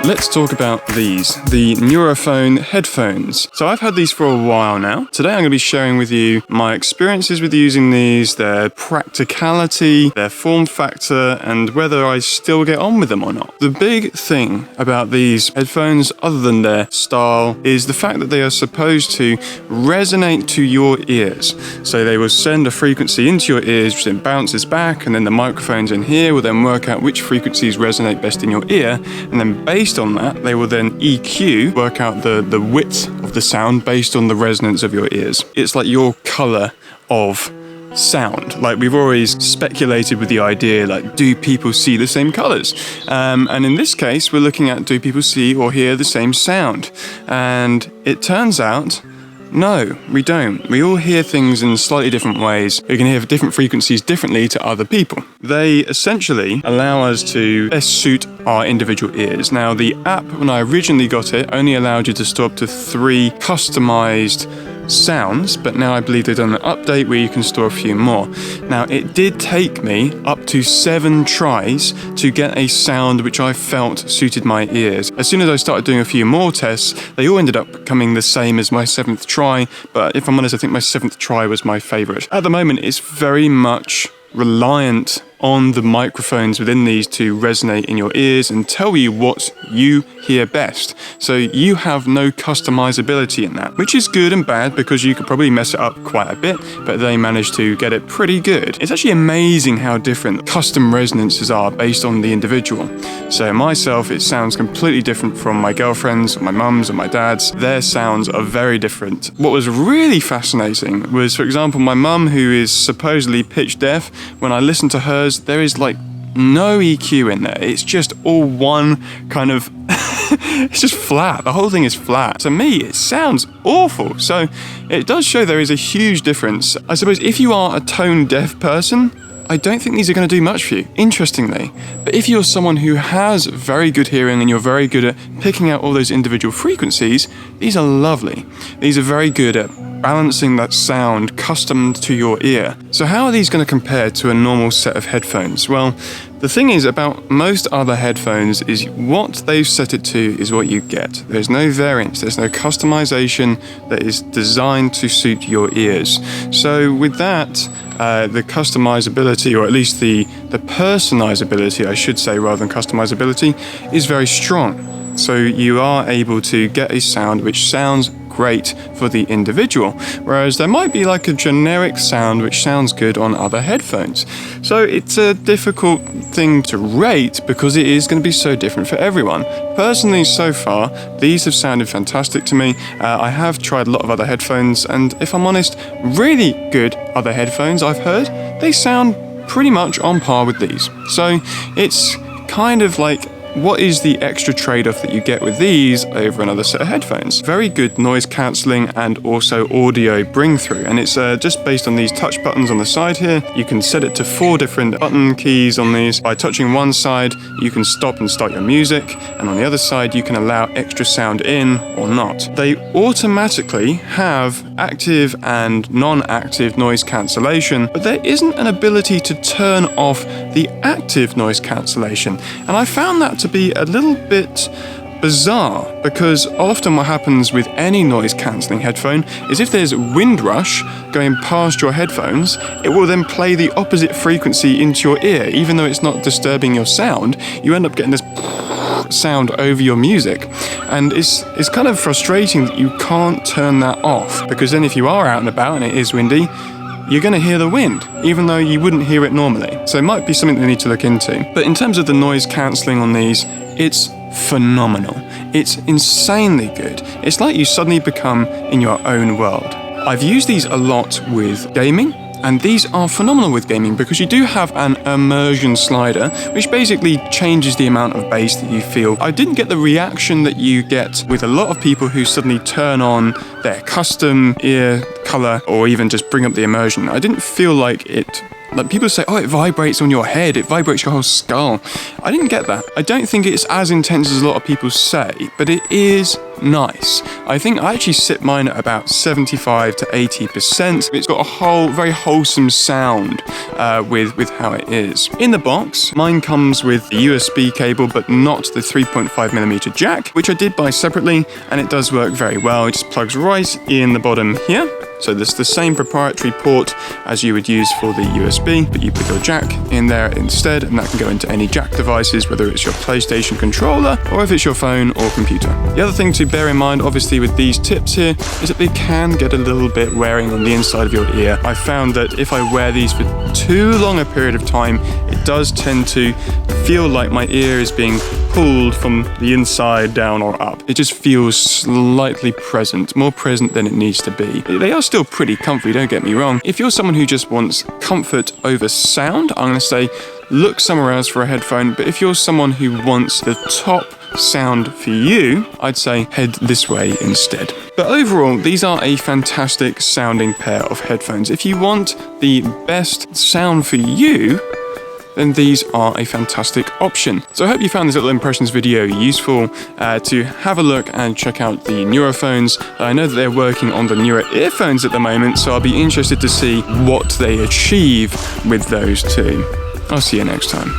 Let's talk about these, the Nuraphone headphones. So I've had these for a while now. Today I'm going to be sharing with you my experiences with using these, their practicality, their form factor, and whether I still get on with them or not. The big thing about these headphones, other than their style, is the fact that they are supposed to resonate to your ears. So they will send a frequency into your ears, which then bounces back, and then the microphones in here will then work out which frequencies resonate best in your ear, and then based on that, they will then EQ, work out the width of the sound based on the resonance of your ears. It's like your color of sound. Like, we've always speculated with the idea, like, do people see the same colors? And in this case, we're looking at, do people see or hear the same sound? And it turns out, no, we don't. We all hear things in slightly different ways. We can hear different frequencies differently to other people. They essentially allow us to best suit our individual ears. Now, the app, when I originally got it, only allowed you to store up to 3 customized sounds, but now I believe they've done an update where you can store a few more. Now, it did take me up to 7 tries to get a sound which I felt suited my ears. As soon as I started doing a few more tests, they all ended up coming the same as my 7th try, but if I'm honest, I think my 7th try was my favorite. At the moment, it's very much reliant on the microphones within these to resonate in your ears and tell you what you hear best. So you have no customizability in that, which is good and bad because you could probably mess it up quite a bit, but they managed to get it pretty good. It's actually amazing how different custom resonances are based on the individual. So myself, it sounds completely different from my girlfriend's, or my mum's, or my dad's. Their sounds are very different. What was really fascinating was, for example, my mum, who is supposedly pitch deaf, when I listened to hers, there is like no EQ in there. It's just all one kind of it's just flat. The whole thing is flat. To me, it sounds awful. So it does show there is a huge difference. I suppose if you are a tone deaf person, I don't think these are going to do much for you, interestingly. But if you're someone who has very good hearing and you're very good at picking out all those individual frequencies, these are lovely. These are very good at balancing that sound custom to your ear. So how are these going to compare to a normal set of headphones? Well, the thing is about most other headphones is what they've set it to is what you get. There's no variance, there's no customization that is designed to suit your ears. So with that, the customizability, or at least the personalizability, I should say, rather than customizability, is very strong. So you are able to get a sound which sounds great for the individual, whereas there might be like a generic sound which sounds good on other headphones. So it's a difficult thing to rate because it is going to be so different for everyone. Personally, so far, these have sounded fantastic to me. I have tried a lot of other headphones, and if I'm honest, really good other headphones I've heard, they sound pretty much on par with these. So it's kind of like, what is the extra trade-off that you get with these over another set of headphones? Very good noise cancelling and also audio bring-through, and it's just based on these touch buttons on the side here. You can set it to 4 different button keys on these. By touching one side, you can stop and start your music, and on the other side, you can allow extra sound in or not. They automatically have active and non-active noise cancellation, but there isn't an ability to turn off the active noise cancellation, and I found that to be a little bit bizarre, because often what happens with any noise cancelling headphone is if there's wind rush going past your headphones, it will then play the opposite frequency into your ear. Even though it's not disturbing your sound, you end up getting this sound over your music, and it's kind of frustrating that you can't turn that off, because then if you are out and about and it is windy, you're going to hear the wind, even though you wouldn't hear it normally. So it might be something they need to look into. But in terms of the noise cancelling on these, it's phenomenal. It's insanely good. It's like you suddenly become in your own world. I've used these a lot with gaming, and these are phenomenal with gaming because you do have an immersion slider, which basically changes the amount of bass that you feel. I didn't get the reaction that you get with a lot of people who suddenly turn on their custom ear color or even just bring up the immersion. I didn't feel like it Like people say, oh, it vibrates on your head, it vibrates your whole skull. I didn't get that. I don't think it's as intense as a lot of people say, but it is nice. I think I actually sit mine at about 75 to 80%. It's got a whole very wholesome sound with how it is. In the box, mine comes with the USB cable, but not the 3.5mm jack, which I did buy separately, and it does work very well. It just plugs right in the bottom here. So there's the same proprietary port as you would use for the USB, but you put your jack in there instead, and that can go into any jack devices, whether it's your PlayStation controller or if it's your phone or computer. The other thing to bear in mind, obviously, with these tips here, is that they can get a little bit wearing on the inside of your ear. I found that if I wear these for too long a period of time, it does tend to feel like my ear is being pulled from the inside down or up. It just feels slightly present, more present than it needs to be. They are still pretty comfy, don't get me wrong. If you're someone who just wants comfort over sound, I'm going to say look somewhere else for a headphone, but if you're someone who wants the top sound for you, I'd say head this way instead. But overall, these are a fantastic sounding pair of headphones. If you want the best sound for you, then these are a fantastic option. So I hope you found this little impressions video useful to have a look and check out the Nuraphones. I know that they're working on the newer earphones at the moment, so I'll be interested to see what they achieve with those two. I'll see you next time.